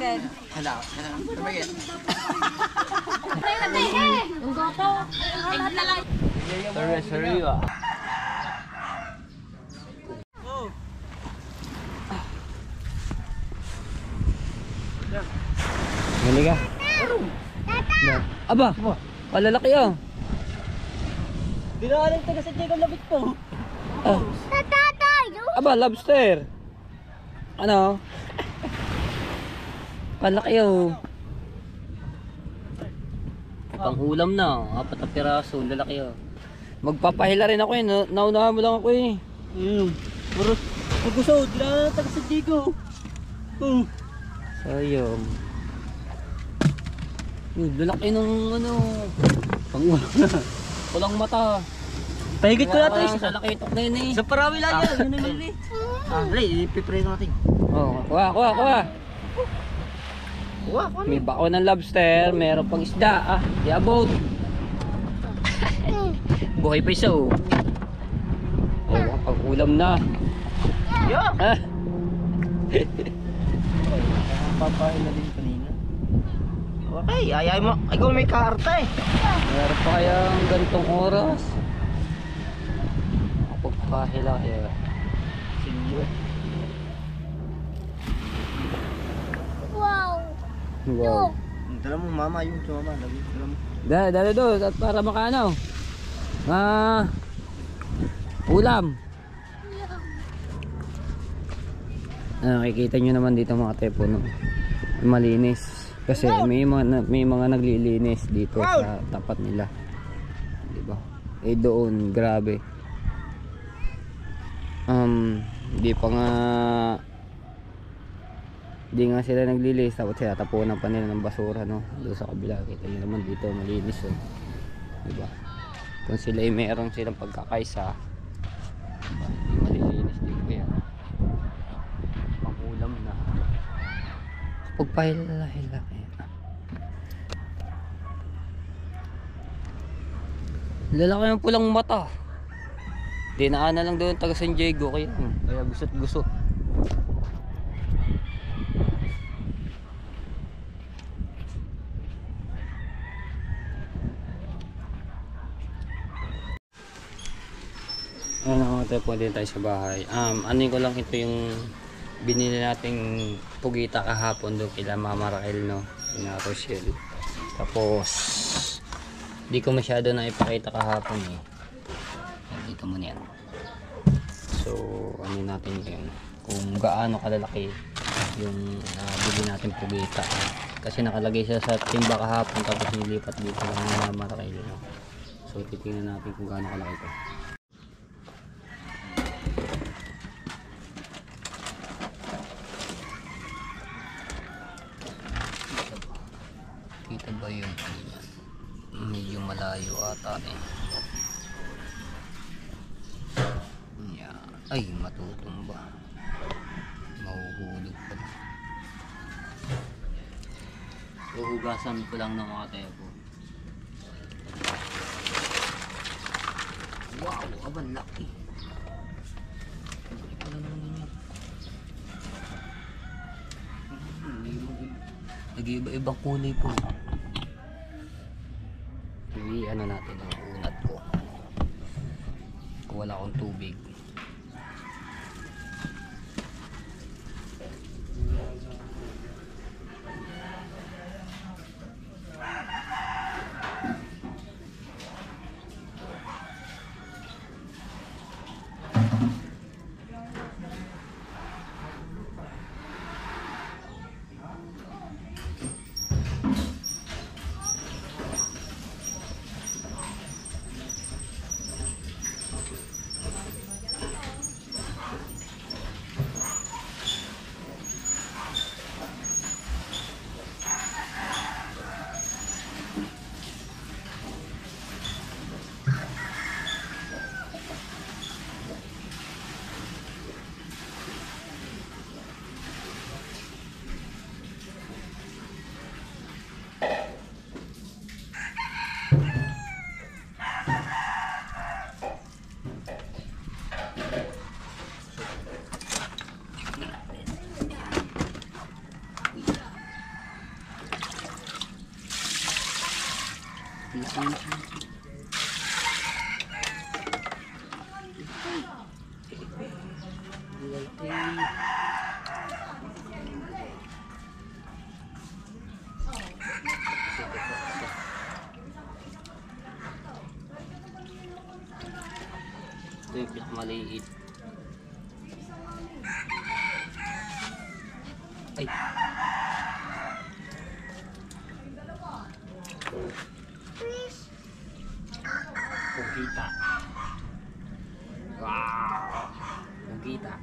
din. Hala, tabagin. Yung goto. Sorry ah. Huli ka? Aba, palalaki ah. Dinaanan taga sa Jacob Labit po. Aba, lobster. Ano? Palaki oh. Pang-ulam na, 4 na piraso, lalaki oh. Magpapahila rin ako eh, naunahan mo lang ako eh. Puro gusto, dinaanan taga sa Jacob. Sayang. Lalaki nung ano. Pang-ulam na. Walang mata. Pahigit ko natin. Sa laki itok na yun eh. Sa parami lang yan. Yun naman ulit. Dali, ipipray natin. Oh, kuha. May bako ng lobster, meron pang isda ah. Di abot. Buhay pa isa oh. Oh, pag-ulam na. Ah. Papahila din kanina. Okay, ayay mo. Ikaw may karta eh. Meron pa kayang ganitong oras. Pagpahila kaya. Sige. Wow. Wow. Dala mo mama, yung sumama. Dala mo. Dali doon at para makano. Ulam. Nakikita nyo naman dito mga tepo no. Malinis. Kasi may mga naglilinis dito sa tapat nila. Diba? Eh doon, grabe. Hindi nga sila naglilinis, tapos sila tapunan pa nila ng basura no. Doon sa kabila, kita nyo naman dito malinis oh. Diba? Kung sila ay meron silang pagkakaisa, diba? Malilinis din ko yan. Pangulam na. Pagpahila-hila kaya. Lalaki yung pulang mata. Dinaan na lang doon taga San Diego kaya gusto't gusto. Ano tayo po din tayo sa bahay. Ano ko lang ito yung binili nating pugita kahapon doon kila Mama Raquel no, na Rochelle. Tapos di ko masyado na ipakita kahapon eh. Dito mo niyan. So ano natin yun, kung gaano kalalaki yung bili natin pugita. Kasi nakalagay siya sa timba kahapon tapos nilipat dito lang ng Mama Raquel no. So titingnan natin kung gaano kalaki ito. Kita ba yun? Medyo malayo ata eh. Yeah. Ay, matutumba. Mahuhulog pa. Uhugasan ko lang ng mga tepo. Wow, aban laki. Nag-iba-ibang kulay po. Ano natin ang unat ko. Kung wala akong tubig. Ito yung pinakamaliit. Ay. Pugita. Wow. Pugita.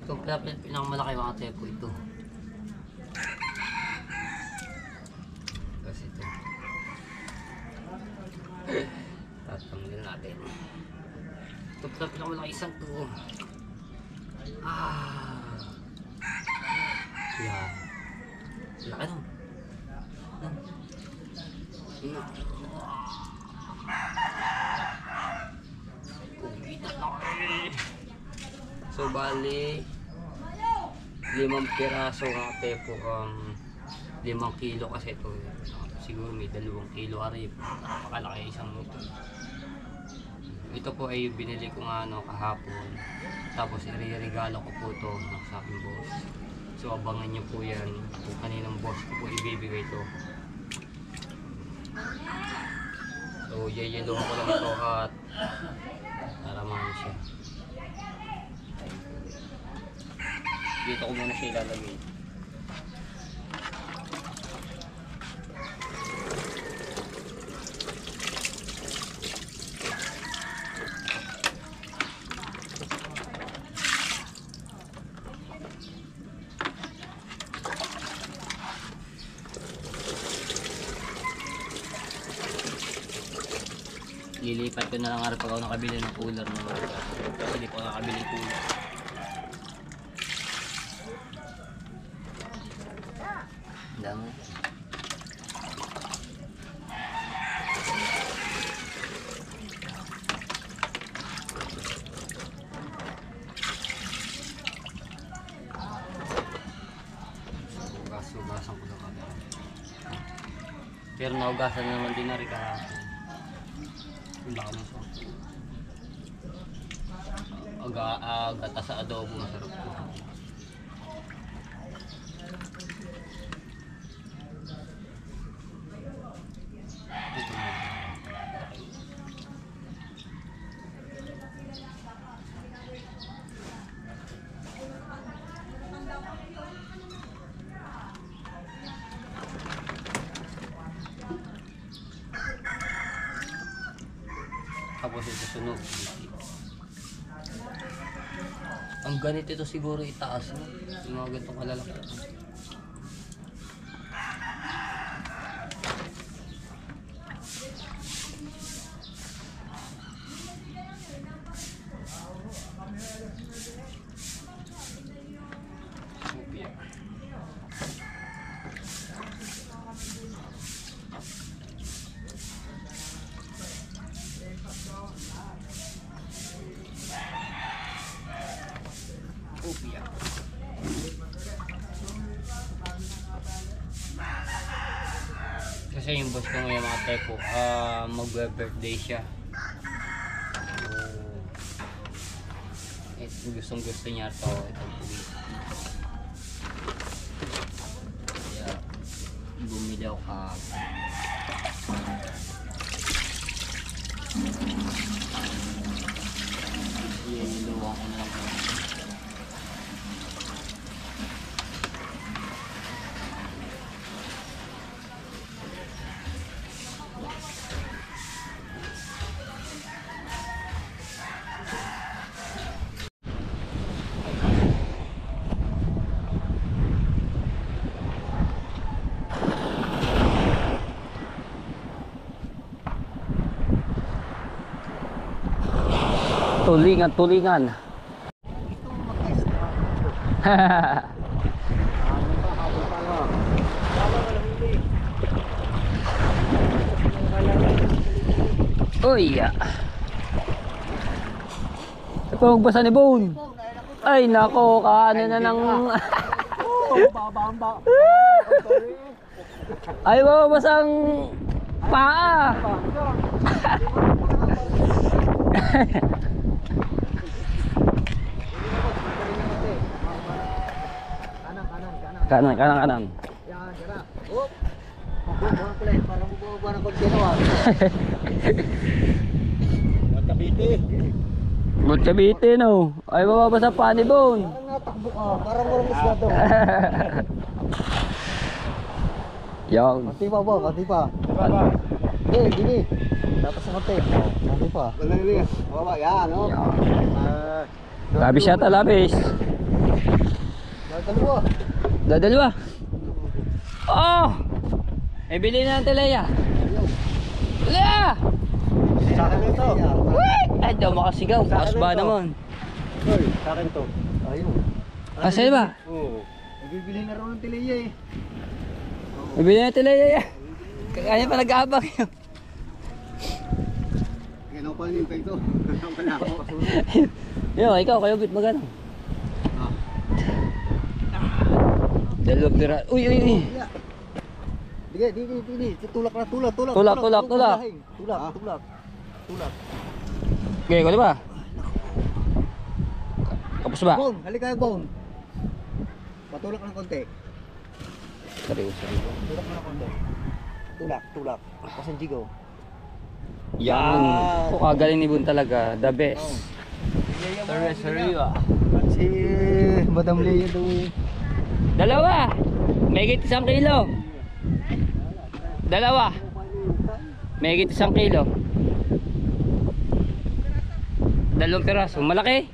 Ito pinakamalaki mga tepo ito. Kasi ito. Tatamlin natin. Ito pinakamalaki isang to. Yan. Laki nun. Pugita laki. So bali 5 piraso nga tepo 5 kilo kasi ito. Siguro may 2 kilo arip. Napakalaki isang motor. Ito po ay binili ko nga kahapon. Tapos ireregalo ko po ito sa aking boss. So abangan niyo po yan kung kaninang boss ko po ibibigay ito. So yayelo ko lang ito at para mahal siya. Dito ko muna siya ilalagay. Lilipat ko na lang pag ako nakabili ng cooler na kasi hindi ko nakabili ng cooler. Dami. Hugasan ko na kami. Pero naugasan naman din na rin kahapon. Gata sa adobo masarap po. Tapos ito sunog. Ang ganito ito siguro itaas mo. Yung mga ganitong kalalaki. Upia. Kasi yung boss ko ngayon mga tepo, magbe-birthday siya. So, gustong gusto niya ito. Itong pugita. Kaya, bumili ako iluwang ko na lang. Tulingan. Uy. Ito magbasa ni Bone. Ay nako, kaano na ng ay babasang Paa! Kanan. Yan, tara. Hop. Buwan ko lang, parang buwan ng kontinuwa. Good Cavite, no? Ay, mababasa pa ni Bon. Parang natakbo ka, parang walang isla to. Yan. Konti pa ba? Konti pa. Gini. Tapos sa konti. Konti pa. Baba, yan, no? Labis yata, labis. Dalawa. Dadalwa. Oh! Eh, bili na ng Telea. Telea! Sa akin ito. Wait! Ay, daw makasigaw. Taas ba naman? Hoy, sa akin to. Ayun. Sa'yo ba? Oo. Bibili na rin ng Tilea eh. Bili na ng Telea. Kaya pa nag-aabang yun. Kaya pa yung ito. Wala ako. Yo, ikaw, kayo bit magano? Dalawang pira. Uy. Di. Tulak. Tulak. Okay, ko ba? Tapos ba? Bon, halika Bon. Patulak ng konti. Seryoso. Tulak ng konti. Tulak. Pasanjigo. Yan. Kagaling ni Bun talaga. The best. Seryoso. Si Madam Leia daw. Dalawa. May 1 kilo. Dalawa. May 1 kilo. 2 piraso. Malaki.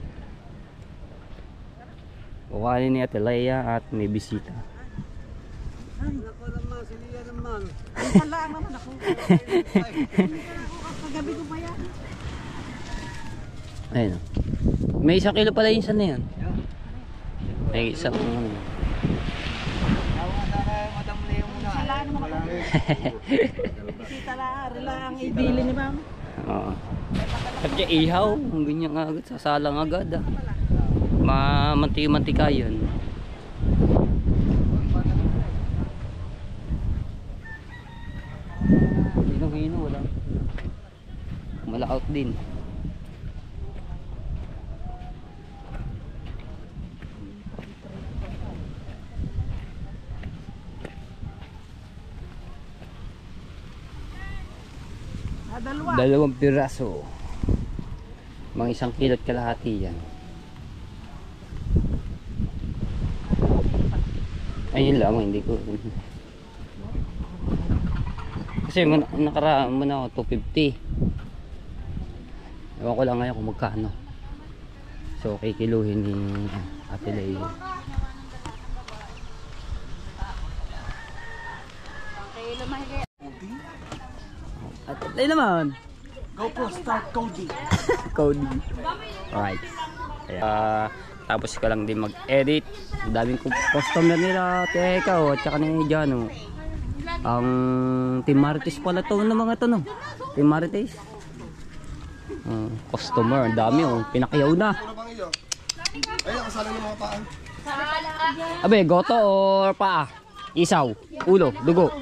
Kukanin ni Ate Leia at may bisita. Ako naman, si Leia naman. Wala naman ako. Kagabi ko pa yan. Ayun. May 1 kilo pala yung isa na yan. May isang Madam Leia muna. Wala naman ako. Bisita lang ibili ni ma'am. Oo. At kaya ihaw, ganyan agad, sasalang agad ah. Mantika yun. Hino, wala. Malakaut din. Dalawa. 2 piraso. Mga 1 kilo at kalahati yan. Ayun lang, hindi ko. Kasi nakaraan mo na ako 250. Ewan ko lang ngayon kung magkano. So kikiluhin ni Ate Leia. Kilo mahigit. Ate Leia naman. GoPro start Cody. Cody. Alright. Tapos ko lang din mag-edit. Ang daming customer nila Teka at saka ni Jano. Ang Team Marites pala to ng mga to no. Team Marites. Customer, ang dami oh. Pinakiyaw na. Ayun, kasala ng mga paan. Abe, goto or paa? Isaw, ulo, dugo.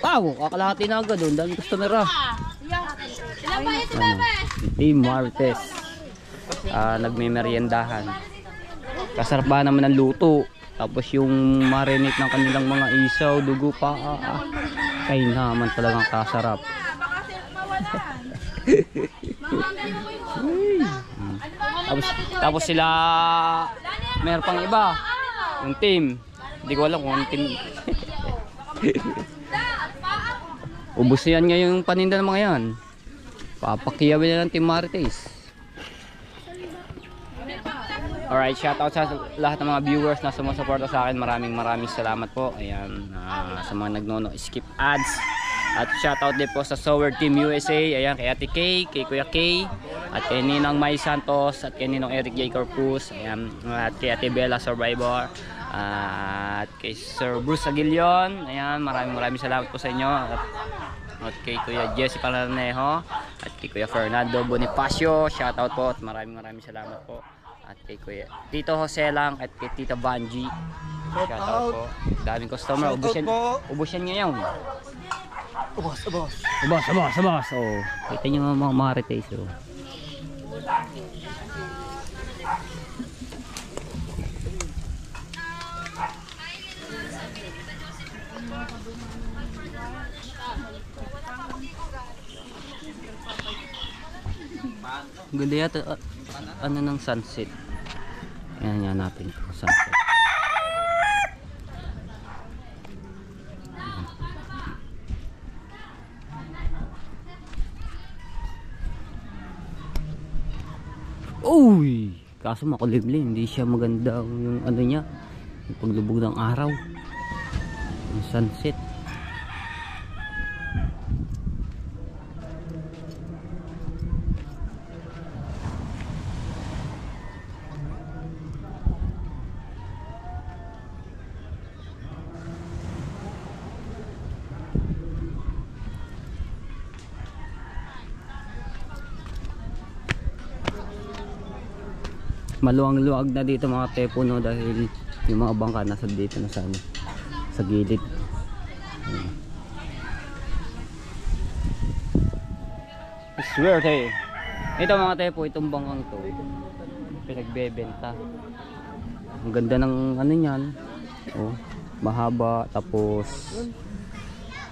Wow, kakalahati na agad doon. Daming customer ah. Team Marites. Nagme-meriendahan. Kasarap ba naman ang luto. Tapos yung marinate ng kanilang mga isaw, dugo pa. Kaya naman talagang kasarap. Tapos sila meron pang iba. Yung team. Hindi ko alam kung yung team. Ubus yan ngayong paninda ng mga yan. Papakiyawin na ng Team Marites. Alright, shoutout sa lahat ng mga viewers na sumusuporta sa akin. Maraming salamat po. Ayan, sa mga nagnono skip ads. At shoutout din po sa Sower Team USA. Ayan, kay Ate Kay, kay Kuya Kay, at kay Ninang May Santos, at kay Ninong Eric J. Corpus. Ayan, at kay Ate Bella Survivor. At kay Sir Bruce Aguilion. Ayan, maraming salamat po sa inyo. At kay Kuya Jesse Palanejo. At kay Kuya Fernando Bonifacio. Shoutout po at maraming salamat po. At kay Kuya Tito Jose lang at kay Tita Banji. Shoutout po. Daming customer. Ubus yan ngayon. Abas. Oh, kita nyo mga marites. Oh. Ganda yata ano ng sunset. Ayan nga natin sunset. Uy, kaso makulimlim, hindi siya maganda yung ano niya, yung paglubog ng araw, yung sunset. Maluwang-luwag na dito mga tepo, no, dahil yung mga bangka nasa dito na sa, ano, sa gilid. Swerte. Ito mga tepo, itong bangkang to pinagbebenta. Ang ganda ng ano niyan. Oh, mahaba, tapos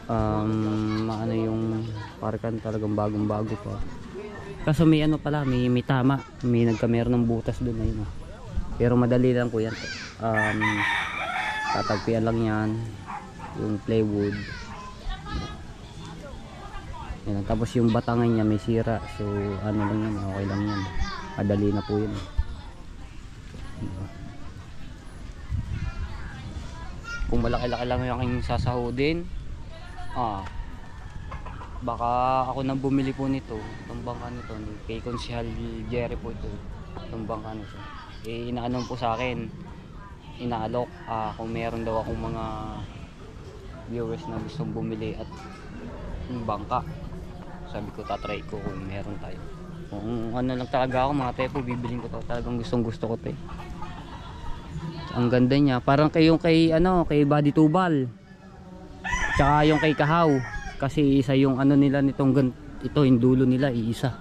ano yung parkan talagang bagong-bago pa. Kaso may ano pala, may tama, may nagkameron ng butas doon ayun. Pero madali lang po yan. Tatagpian lang yan, yung plywood. Yan, tapos yung batangan niya may sira, so ano lang yan, okay lang yan. Madali na po yun. Kung malaki-laki lang yung aking sasahudin, baka ako nang bumili po nito, itong bangka nito, kay Konsehal Jerry po ito, itong bangka nito. Inaano po sa akin, inaalok kung meron daw akong mga viewers na gustong bumili at yung bangka. Sabi ko tatry ko kung meron tayo. Kung ano lang talaga ako mga tepo, bibilin ko to. Talagang gustong gusto ko to. Ang ganda niya, parang kay ano, kay Body Tubal. Tsaka yung kay Kahaw. Kasi isa yung ano nila nitong ito, yung dulo nila iisa.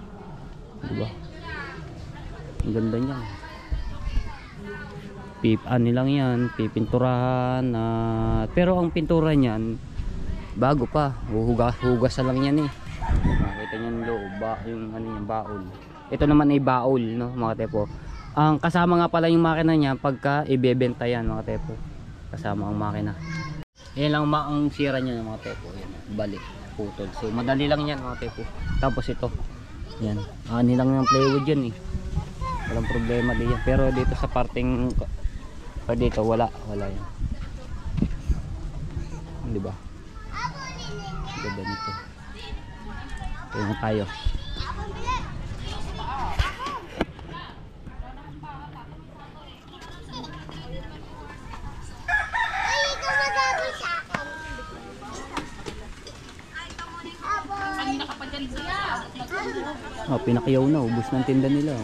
Diba? Ang ganda niya. Ano lang yan, pipinturahan. Pero ang pintura niyan bago pa. Hugas lang yan eh. Makita niyo yung loob, yung ano niya, baul. Ito naman ay baul, no, mga tepo. Ang kasama nga pala yung makina niya pagka ibebenta yan, mga tepo. Kasama ang makina. Yan lang ang sira niya, mga tepo. Yan, balik, putol. So madali lang yan, mga tepo. Tapos ito, yan, ani lang yung plywood yan eh. Walang problema din yan. Pero dito sa parting dito wala yan. Di ba? Ganda nito. Tingnan tayo. Oh, pinakiyaw na, ubos ng tinda nila.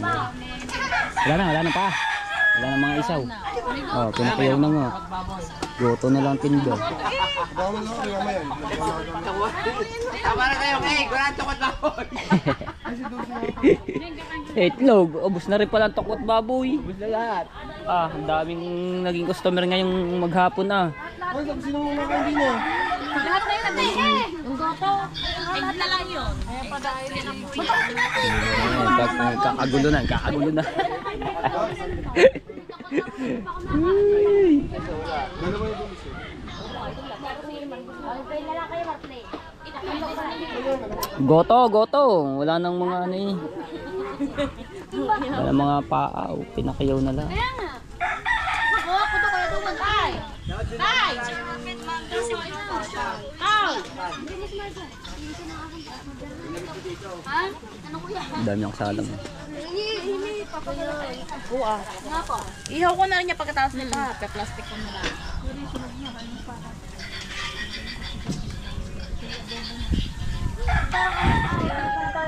Wala na pa. Wala na mga isaw. Oh, pinakiyaw na nga. Goto na lang tinda. Tama na kayo, kurang tukot baboy. Itlog, ubos na rin pala ang tukot baboy. Ubos na lahat. Ang daming naging customer ngayong maghapon na. Lahat na yun natin eh. Yung goto. Lahat na lang yun. Kakagulo na. Goto. Wala nang mga ano eh. Wala mga paaw. Pinakiyaw na lang. Kaya nga. Ako to kaya doon. Tay! Tay! Ha? Ano kuya? Dami ang salang. Nga po. Ihaw ko na rin niya pagkatapos nito ha. Plastic ko na lang.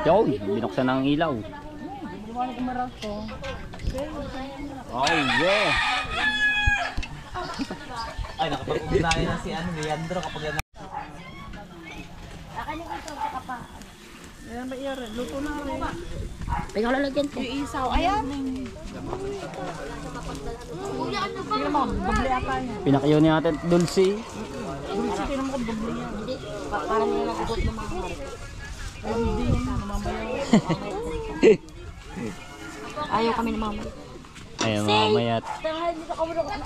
Yo, binuksan ng ilaw. Oh yeah. Ay, nakapag-ugnayan na si Leandro kapag yan. Ayan ba iya rin? Luto na rin. Ikaw lalagyan ko. Yung isaw. Ayan. Tingnan mo, bubli ata niya. Pinakayo ni Ate Dulce. Dulce, tingnan mo kung bubli niya. Parang yung nagugot ng mga hari. Ay, hindi yan. Mamaya. Ayaw kami ng mama. Ayun mamaya. Dahil dito ka muna kung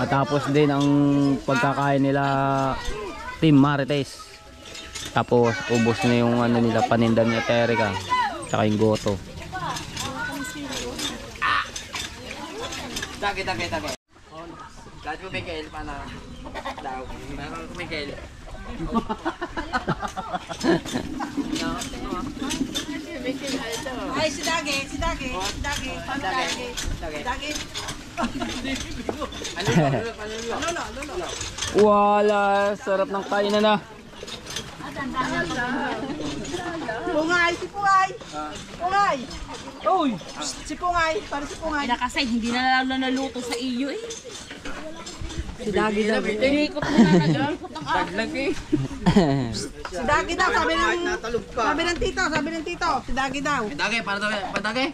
Matapos din ang pagkakain nila Team Marites. Tapos ubos na yung ano nila paninda ni Terika. Tsaka yung goto. Dagi. Dahil mo Miguel, paano? Daw. Meron ko Miguel. Ay, si Dagi. Wala, sarap ng kainan na. Pungay, si Pungay. Pungay. Uy, si Pungay. Para si Pungay. kasi hindi na lalo naluto sa iyo eh. Si Dagi daw. Inikot mo na nag-ikot ang Daglag eh. Si Dagi daw, sabi ng tito. Si Dagi daw. Dagi, para Dagi.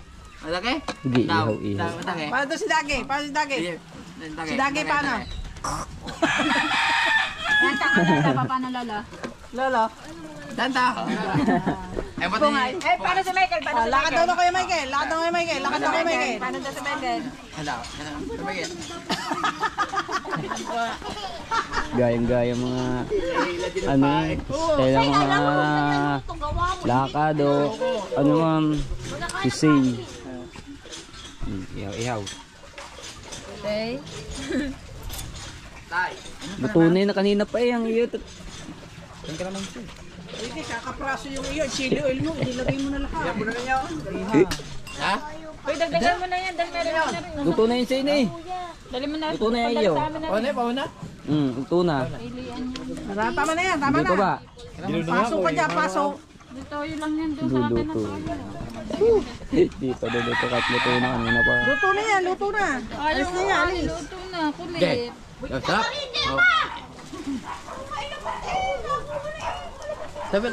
Dagi? Hindi, ihaw. Dagi. Para daw si Dagi. Si Dagi paano? Nasa ka na papa ng lola. Lolo. Danta. Eh, pati. Eh, paano si Michael? Lakad daw na kayo, Michael. Paano daw si Michael? Hala. Miguel. Gayang-gaya mga ano kailang mga lakad o ano man sisay. Ihaw. Okay. Luto na yun na kanina pa eh. Ang iyo. Hindi, kakapraso yung iyo. Chili oil mo, ilagay mo na lahat. Yan mo na niya. Ha? Uy, dagdagan mo na yan. Dahil meron na rin. Luto na yun sa inyo eh. Dali mo na. Luto na yung iyo. Pauna? Luto na. Tama na yan, tama Dito na. ba? Pasok ka dyan, pasok. Dito yun lang yan. Doon sa atin Luluto. na Dito luluto kahit luto na kanina pa. Luto na yan, luto na. Alis na yan, alis. Luto na. Kulit. Okay. Sarap. Sabi